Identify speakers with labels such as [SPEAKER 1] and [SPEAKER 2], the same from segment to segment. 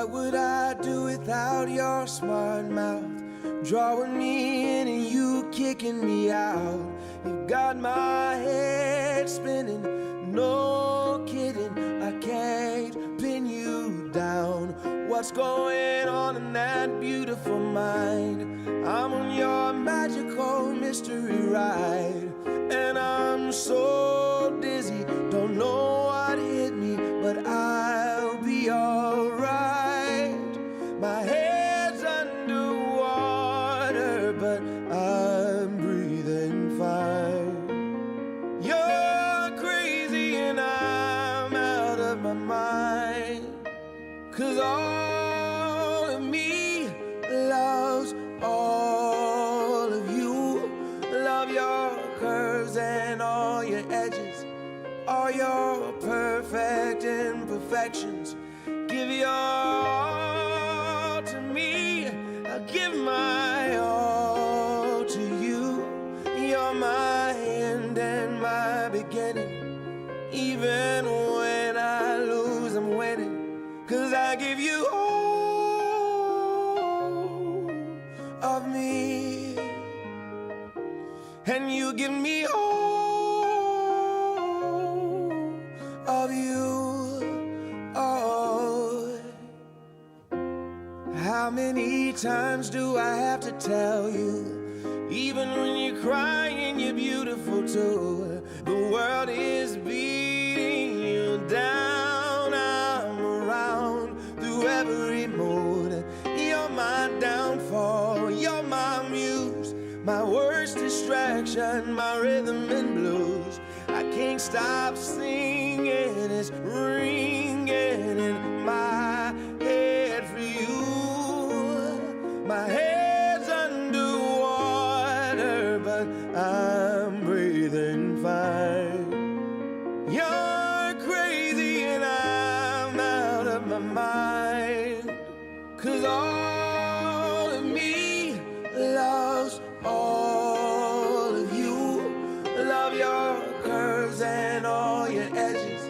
[SPEAKER 1] What would I do without your smart mouth? Drawing me in and you kicking me out. You got my head spinning, no kidding. I can't pin you down. What's going on in that beautiful mind? I'm on your magical mystery ride, and I'm so dizzy, don't know what hit me, but I'll be alright. My head's underwater, but I'm breathing fine. You're crazy and I'm out of my mind, 'cause all of me loves all of you. Love your curves and all your edges, all your perfect imperfections. Give your all to me, I'll give my all to you. You're my end and my beginning. Even when I lose, I'm winning, 'cause I give you all of me, and you give me all of you. Oh, how many times do I have to tell you? Even when you're crying, you're beautiful too. The world is beating you down. I'm around through every mood. You're my downfall, you're my muse, my worst distraction, my rhythm and blues. I can't stop singing, it's ringing in my head for you. My head's underwater, but I'm breathing fine. You're crazy and I'm out of my mind, 'cause all of me loves all of you. Love your curves and all your edges,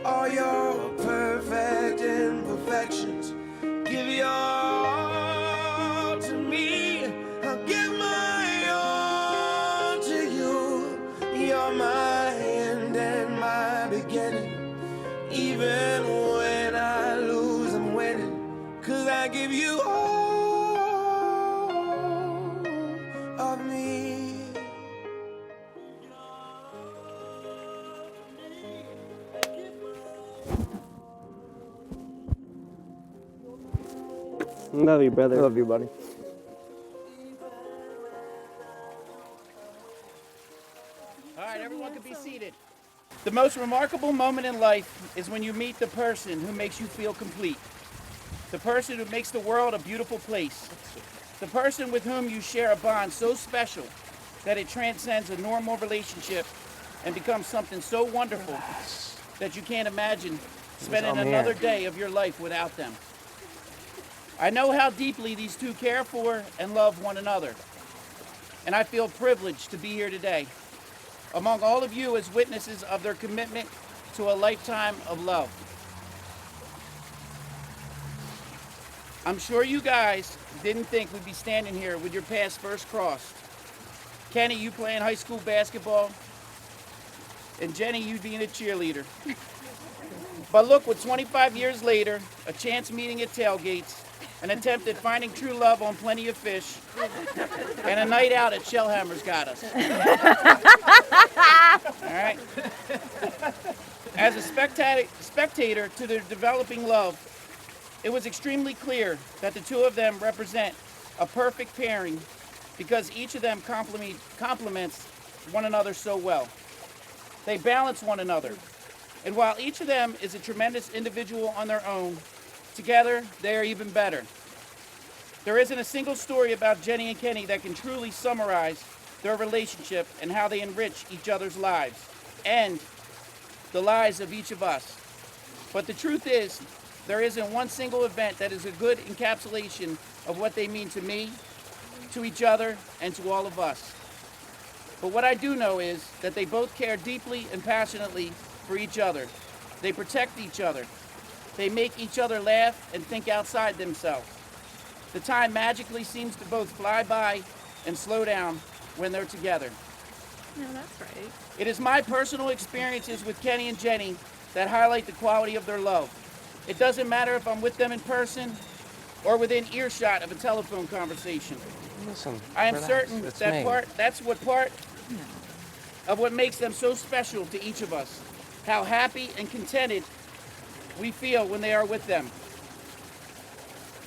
[SPEAKER 1] all your perfect imperfections. Give your all to me, I'll give my all to you. You're my end and my beginning. Even when I lose, I'm winning, 'cause I give you all of me.
[SPEAKER 2] Love you, brother.
[SPEAKER 3] Love you, buddy.
[SPEAKER 4] All right, everyone can be seated. The most remarkable moment in life is when you meet the person who makes you feel complete. The person who makes the world a beautiful place. The person with whom you share a bond so special that it transcends a normal relationship and becomes something so wonderful that you can't imagine spending another day of your life without them. I know how deeply these two care for and love one another, and I feel privileged to be here today among all of you as witnesses of their commitment to a lifetime of love. I'm sure you guys didn't think we'd be standing here with your paths first crossed. Kenny, you playing high school basketball, and Jenny, you being a cheerleader. But look, what 25 years later, a chance meeting at tailgates, an attempt at finding true love on Plenty of Fish, and a night out at Shellhammer's got us. All right? As a spectator to their developing love, it was extremely clear that the two of them represent a perfect pairing because each of them complements one another so well. They balance one another. And while each of them is a tremendous individual on their own, together they are even better. There isn't a single story about Jenny and Kenny that can truly summarize their relationship and how they enrich each other's lives and the lives of each of us. But the truth is, there isn't one single event that is a good encapsulation of what they mean to me, to each other, and to all of us. But what I do know is that they both care deeply and passionately for each other. They protect each other. They make each other laugh and think outside themselves. The time magically seems to both fly by and slow down when they're together.
[SPEAKER 2] No, that's right.
[SPEAKER 4] It is my personal experiences with Kenny and Jenny that highlight the quality of their love. It doesn't matter if I'm with them in person or within earshot of a telephone conversation.
[SPEAKER 3] Listen,
[SPEAKER 4] I am
[SPEAKER 3] relax.
[SPEAKER 4] certain
[SPEAKER 3] It's
[SPEAKER 4] that
[SPEAKER 3] me.
[SPEAKER 4] that's part of what makes them so special to each of us. How happy and contented we feel when they are with them.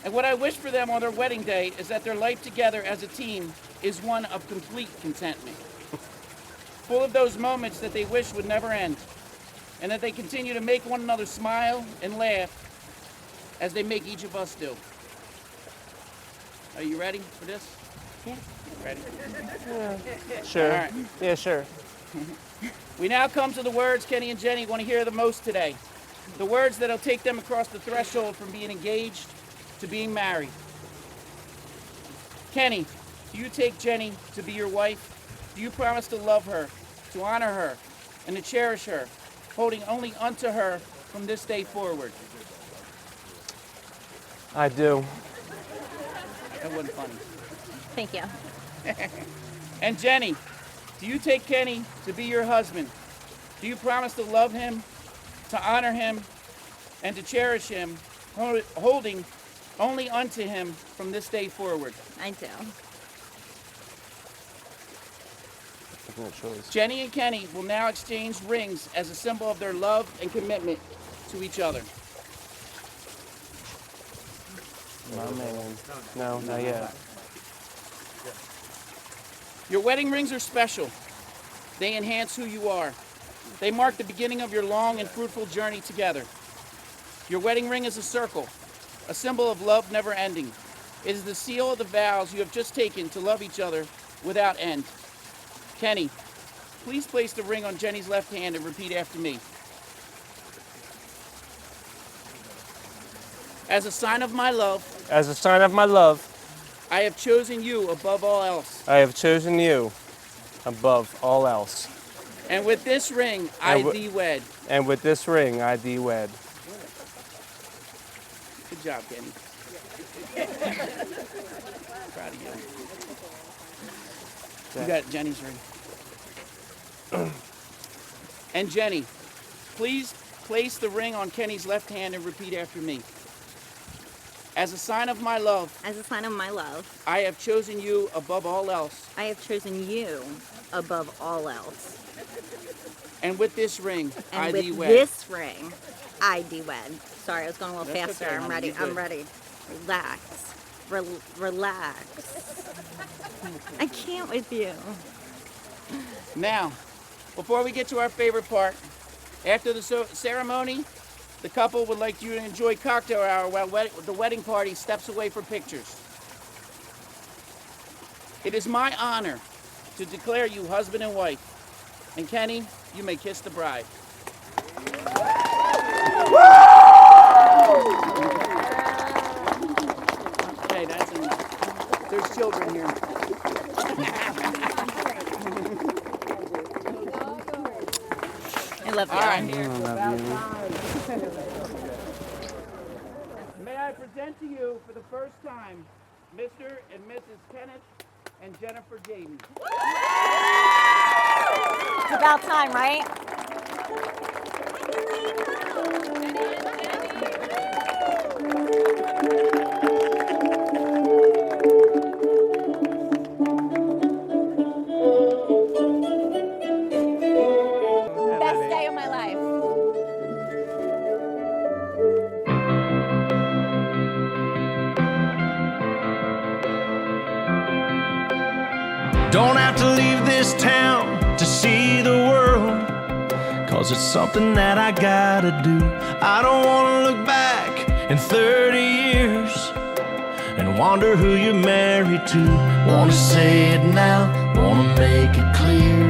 [SPEAKER 4] And what I wish for them on their wedding day is that their life together as a team is one of complete contentment. Full of those moments that they wish would never end. And that they continue to make one another smile and laugh as they make each of us do. Are you ready for this?
[SPEAKER 3] Yeah.
[SPEAKER 4] Ready?
[SPEAKER 3] Sure.
[SPEAKER 4] All right.
[SPEAKER 3] Yeah, sure.
[SPEAKER 4] We now come to the words Kenny and Jenny want to hear the most today. The words that'll take them across the threshold from being engaged to being married. Kenny, do you take Jenny to be your wife? Do you promise to love her, to honor her, and to cherish her, holding only unto her from this day forward?
[SPEAKER 3] I do.
[SPEAKER 4] That wasn't funny.
[SPEAKER 2] Thank you.
[SPEAKER 4] And Jenny, do you take Kenny to be your husband? Do you promise to love him, to honor him, and to cherish him, holding only unto him from this day forward?
[SPEAKER 2] I do.
[SPEAKER 3] No choice.
[SPEAKER 4] Jenny and Kenny will now exchange rings as a symbol of their love and commitment to each other.
[SPEAKER 3] My man. No, not yet.
[SPEAKER 4] Your wedding rings are special. They enhance who you are. They mark the beginning of your long and fruitful journey together. Your wedding ring is a circle, a symbol of love never ending. It is the seal of the vows you have just taken to love each other without end. Kenny, please place the ring on Jenny's left hand and repeat after me. As a sign of my love,
[SPEAKER 3] As a sign of my love,
[SPEAKER 4] I have chosen you above all else.
[SPEAKER 3] I have chosen you above all else.
[SPEAKER 4] And with this ring, I
[SPEAKER 3] And
[SPEAKER 4] thee wed.
[SPEAKER 3] And with this ring, I thee wed.
[SPEAKER 4] Good job, Kenny. Proud of you. You got Jenny's ring. And Jenny, please place the ring on Kenny's left hand and repeat after me. As a sign of my love,
[SPEAKER 2] As a sign of my love,
[SPEAKER 4] I have chosen you above all else.
[SPEAKER 2] I have chosen you above all else.
[SPEAKER 4] And with this ring, I
[SPEAKER 2] And
[SPEAKER 4] thee
[SPEAKER 2] with
[SPEAKER 4] wed.
[SPEAKER 2] this ring, I do wed. Sorry, I was going a little
[SPEAKER 4] That's
[SPEAKER 2] faster.
[SPEAKER 4] okay,
[SPEAKER 2] I'm
[SPEAKER 4] honey,
[SPEAKER 2] ready.
[SPEAKER 4] you're
[SPEAKER 2] I'm
[SPEAKER 4] good.
[SPEAKER 2] ready. Relax. Relax. I can't with you.
[SPEAKER 4] Now, before we get to our favorite part, after the ceremony, the couple would like you to enjoy cocktail hour while the wedding party steps away for pictures. It is my honor to declare you husband and wife. And Kenny, you may kiss the bride. Okay, that's enough. There's children here.
[SPEAKER 2] I love you.
[SPEAKER 4] All right. May I present to you for the first time Mr. and Mrs. Kenneth and Jennifer Jaden.
[SPEAKER 2] It's about time, right? Best day of my life.
[SPEAKER 1] Don't have to leave this town to see the world, 'cause it's something that I gotta do. I don't wanna look back in 30 years and wonder who you're married to. Wanna say it now, wanna make it clear,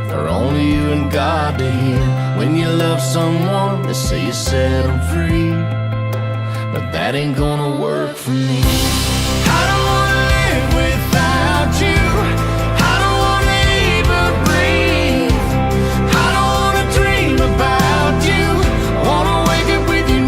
[SPEAKER 1] for only you and God to hear. When you love someone, they say you set them free, but that ain't gonna work for me. I don't wanna live without you. I don't wanna even breathe. I don't wanna dream about you. I wanna wake up with you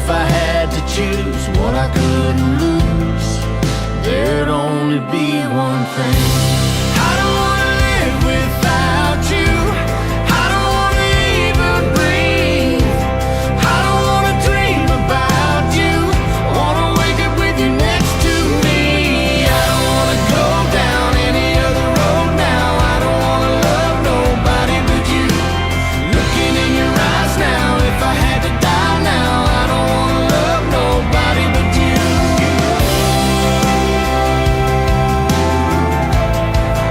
[SPEAKER 5] if I had to choose what I couldn't lose, there'd only be one thing. I don't wanna live without you. I don't wanna even breathe. I don't wanna dream about you. I wanna wake up with you next to me. I don't wanna go down any other road now. I don't wanna love nobody but you. Looking in your eyes now, if I had to die now, I don't wanna love nobody but you.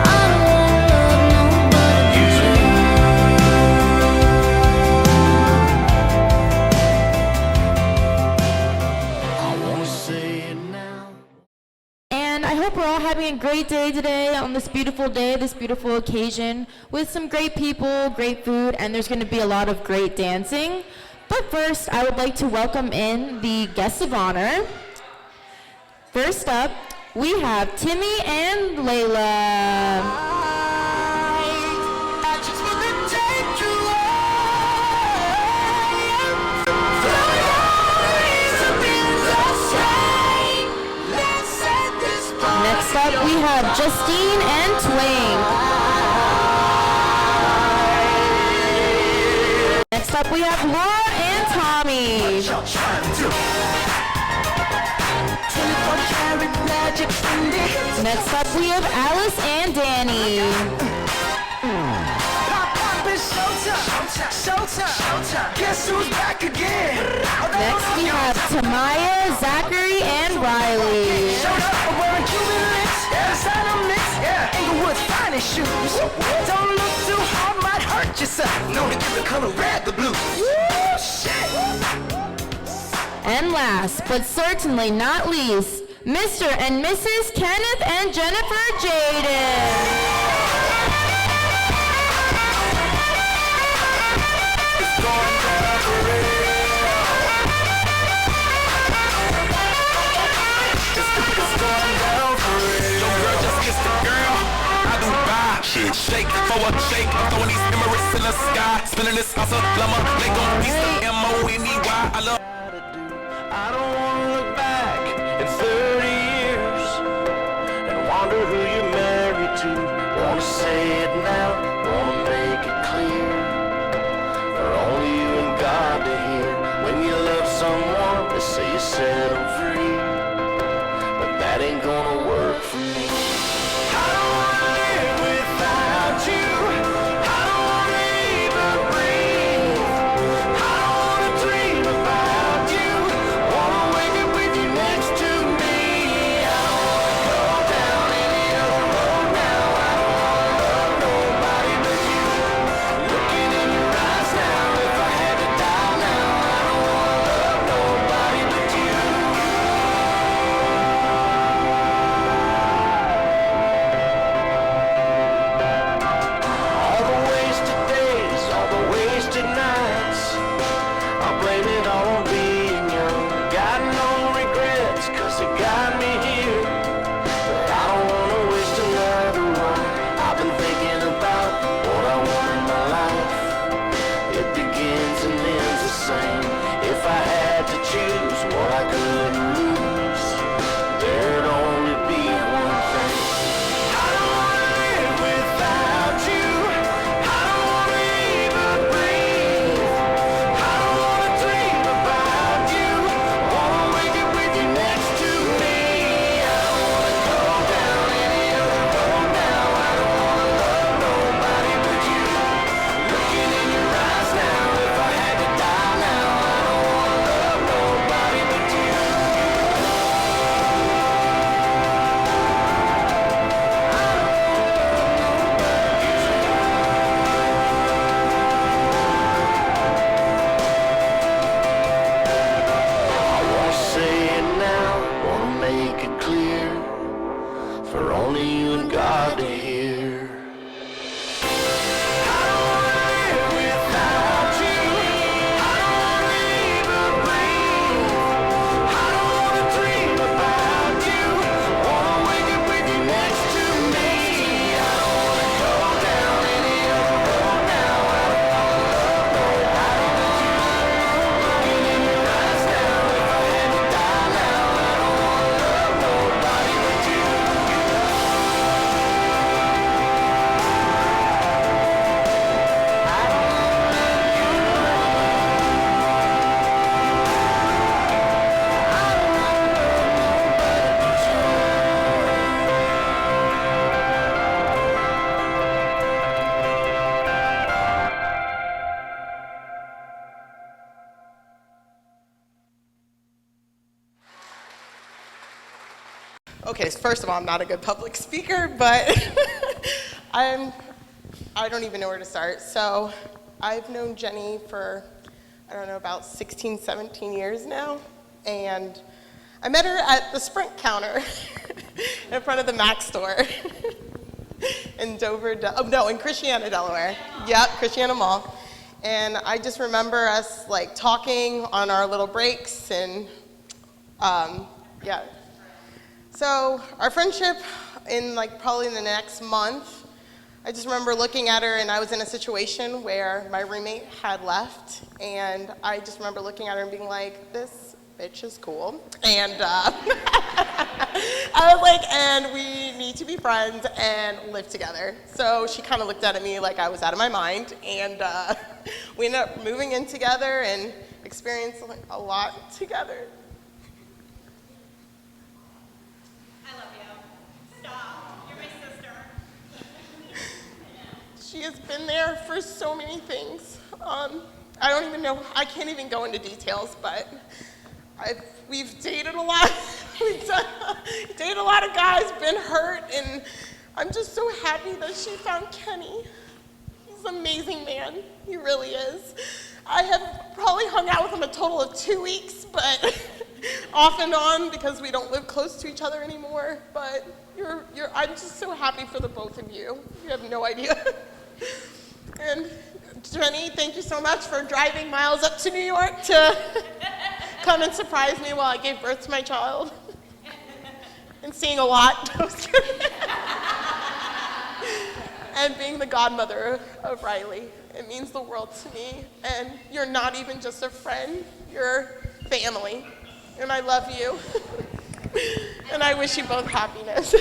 [SPEAKER 5] I don't wanna love nobody but you. I wanna say it now.
[SPEAKER 6] And I hope we're all having a great day today on this beautiful day, this beautiful occasion, with some great people, great food, and there's going to be a lot of great dancing. But first, I would like to welcome in the guests of honor. First up, we have Timmy and Layla. Next up, we have Justine and Twain. Next up, we have Laura and Tommy. Next up, we have Alice and Danny.
[SPEAKER 5] Guess who's back again?
[SPEAKER 6] Next, we have Tamaya, Zachary, and Riley.
[SPEAKER 5] Showed up, I'm wearing Cuban links, designer mix, Inglewood's finest shoes. Don't look too hard, might hurt yourself. Know to give the color red the blue. Woo, shit.
[SPEAKER 6] And last, but certainly not least, Mr. and Mrs. Kenneth and Jennifer Jaden.
[SPEAKER 7] Shit, shake for a shake. I'm throwing these Emirates in the sky. Spinning this house of llama. They gon' piece the M-O-N-E-Y. I love.
[SPEAKER 5] I don't wanna look back in 30 years and wonder who you're married to. Wanna say it now, wanna make it clear. For only you and God to hear. When you love someone, they say you set them free. But that ain't gonna work for me. I don't wanna live without you. I don't wanna even breathe. I don't wanna dream about you. Wanna wake up with you next to me. I don't wanna go down any other road now. I don't wanna love nobody but you. Looking in your eyes now, if I had to die now, I don't wanna love nobody but you.
[SPEAKER 8] Okay, so first of all, I'm not a good public speaker, but I don't even know where to start. So I've known Jenny for, I don't know, about 16, 17 years now. And I met her at the Sprint counter in front of the Mac store in in Christiana, Delaware. Yep, Christiana Mall. And I just remember us like talking on our little breaks and yeah. So our friendship in like probably in the next month, I just remember looking at her and I was in a situation where my roommate had left and I just remember looking at her and being like, this bitch is cool. And I was like, and we need to be friends and live together. So she kind of looked at me like I was out of my mind and we ended up moving in together and experienced a lot together. She has been there for so many things. I don't even know, I can't even go into details, but we've dated a lot. We've dated a lot of guys, been hurt, and I'm just so happy that she found Kenny. He's an amazing man, he really is. I have probably hung out with him a total of 2 weeks, but off and on because we don't live close to each other anymore, but I'm just so happy for the both of you. You have no idea. And Jenny, thank you so much for driving miles up to New York to come and surprise me while I gave birth to my child. And seeing a lot. And being the godmother of Riley. It means the world to me. And you're not even just a friend, you're family. And I love you. And I wish you both happiness.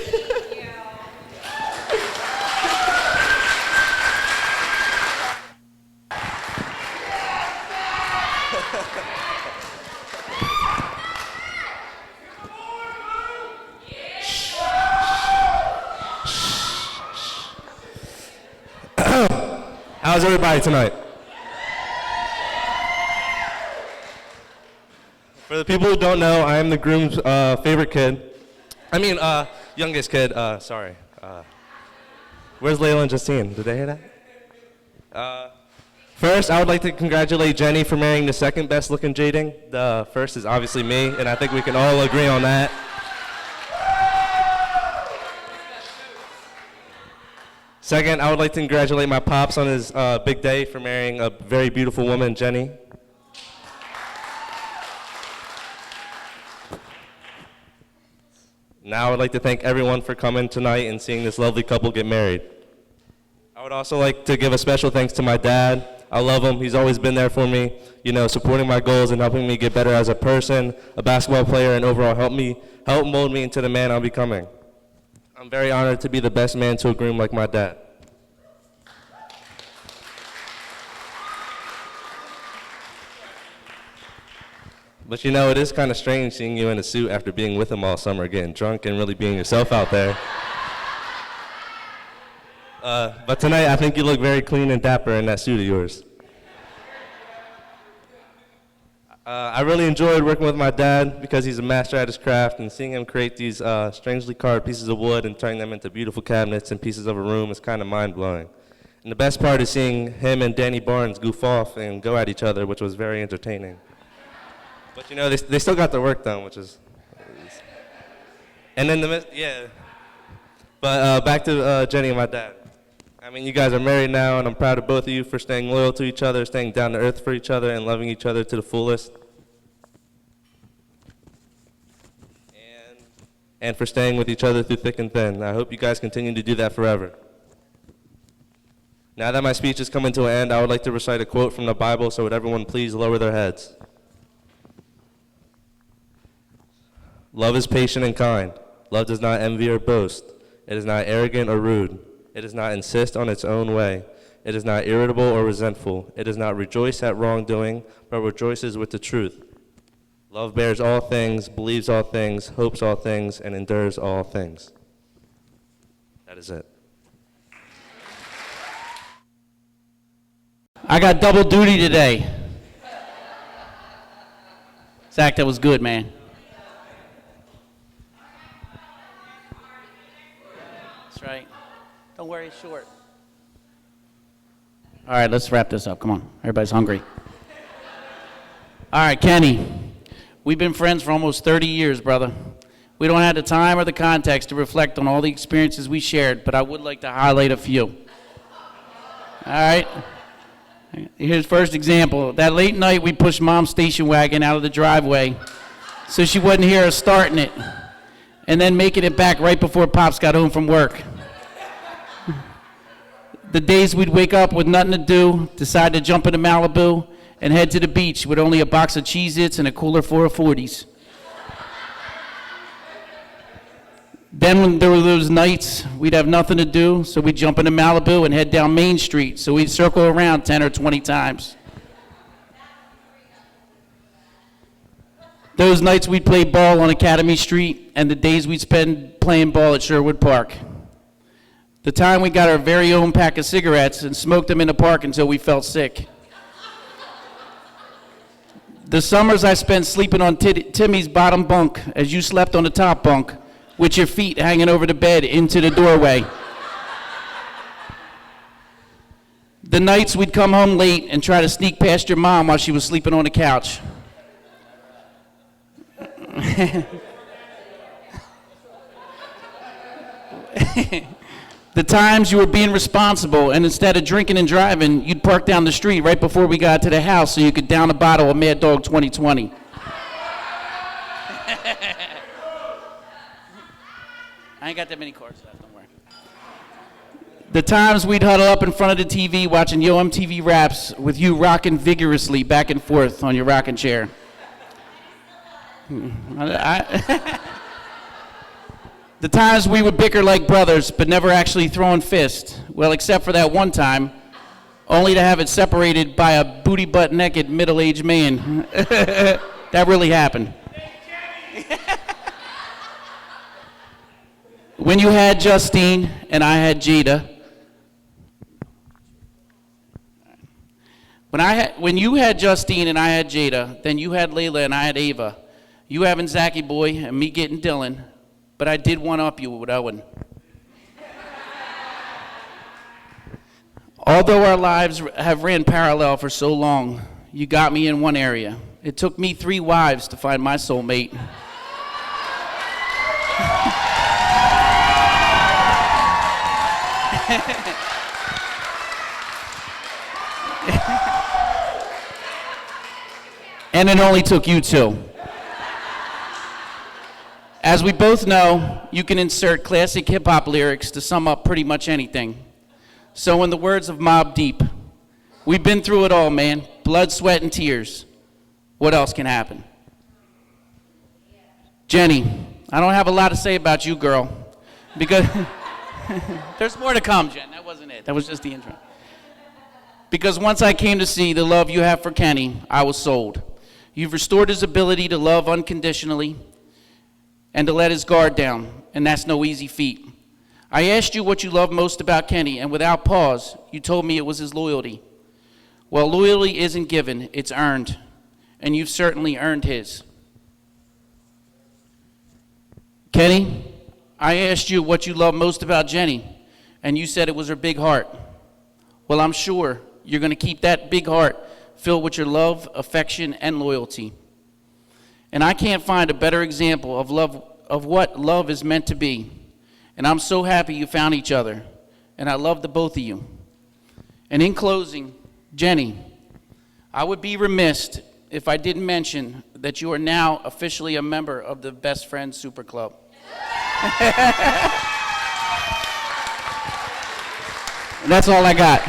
[SPEAKER 9] How's everybody tonight? For the people who don't know, I am the groom's favorite kid. Youngest kid, sorry. Where's Layla and Justine? Did they hear that? First, I would like to congratulate Jenny for marrying the second best looking Jaden. The first is obviously me, and I think we can all agree on that. Second, I would like to congratulate my pops on his big day for marrying a very beautiful woman, Jenny. Now I would like to thank everyone for coming tonight and seeing this lovely couple get married. I would also like to give a special thanks to my dad. I love him. He's always been there for me, supporting my goals and helping me get better as a person, a basketball player, and overall help mold me into the man I'm becoming. I'm very honored to be the best man to a groom like my dad. But it is kind of strange seeing you in a suit after being with him all summer, getting drunk and really being yourself out there. But tonight, I think you look very clean and dapper in that suit of yours. I really enjoyed working with my dad because he's a master at his craft, and seeing him create these strangely carved pieces of wood and turning them into beautiful cabinets and pieces of a room is kind of mind-blowing. And the best part is seeing him and Danny Barnes goof off and go at each other, which was very entertaining. But they still got their work done, which is... And then But back to Jenny and my dad. You guys are married now, and I'm proud of both of you for staying loyal to each other, staying down to earth for each other, and loving each other to the fullest. And for staying with each other through thick and thin. I hope you guys continue to do that forever. Now that my speech is coming to an end, I would like to recite a quote from the Bible, so would everyone please lower their heads. Love is patient and kind. Love does not envy or boast. It is not arrogant or rude. It does not insist on its own way. It is not irritable or resentful. It does not rejoice at wrongdoing, but rejoices with the truth. Love bears all things, believes all things, hopes all things, and endures all things. That is it.
[SPEAKER 4] I got double duty today. Zach, that was good, man. very short. All right, let's wrap this up. Come on. Everybody's hungry. All right, Kenny. We've been friends for almost 30 years, brother. We don't have the time or the context to reflect on all the experiences we shared, but I would like to highlight a few. All right? Here's first example. That late night, we pushed Mom's station wagon out of the driveway so she wouldn't hear us starting it, and then making it back right before Pops got home from work. The days we'd wake up with nothing to do, decide to jump into Malibu, and head to the beach with only a box of Cheez-Its and a cooler full of 40s. Then when there were those nights, we'd have nothing to do, so we'd jump into Malibu and head down Main Street, so we'd circle around 10 or 20 times. Those nights we'd play ball on Academy Street, and the days we'd spend playing ball at Sherwood Park. The time we got our very own pack of cigarettes and smoked them in the park until we felt sick. The summers I spent sleeping on Timmy's bottom bunk as you slept on the top bunk, with your feet hanging over the bed into the doorway. The nights we'd come home late and try to sneak past your mom while she was sleeping on the couch. The times you were being responsible, and instead of drinking and driving, you'd park down the street right before we got to the house so you could down a bottle of Mad Dog 2020. I ain't got that many cards left, don't worry. The times we'd huddle up in front of the TV watching Yo MTV Raps with you rocking vigorously back and forth on your rocking chair. The times we would bicker like brothers, but never actually throwing fists. Well, except for that one time, only to have it separated by a booty butt naked middle-aged man. That really happened. When you had Justine and I had Jada. When you had Justine and I had Jada, then you had Layla and I had Ava. You having Zachy Boy and me getting Dylan. But I did one-up you with Owen. Although our lives have ran parallel for so long, you got me in one area. It took me 3 wives to find my soulmate. And it only took you 2. As we both know, you can insert classic hip-hop lyrics to sum up pretty much anything. So in the words of Mobb Deep, we've been through it all, man. Blood, sweat, and tears. What else can happen? Jenny, I don't have a lot to say about you, girl. Because there's more to come, Jen. That wasn't it. That was just the intro. Because once I came to see the love you have for Kenny, I was sold. You've restored his ability to love unconditionally and to let his guard down, and that's no easy feat. I asked you what you love most about Kenny, and without pause, you told me it was his loyalty. Well, loyalty isn't given, it's earned, and you've certainly earned his. Kenny, I asked you what you love most about Jenny, and you said it was her big heart. Well, I'm sure you're going to keep that big heart filled with your love, affection, and loyalty. And I can't find a better example of love, of what love is meant to be. And I'm so happy you found each other. And I love the both of you. And in closing, Jenny, I would be remiss if I didn't mention that you are now officially a member of the Best Friends Super Club. And that's all I got.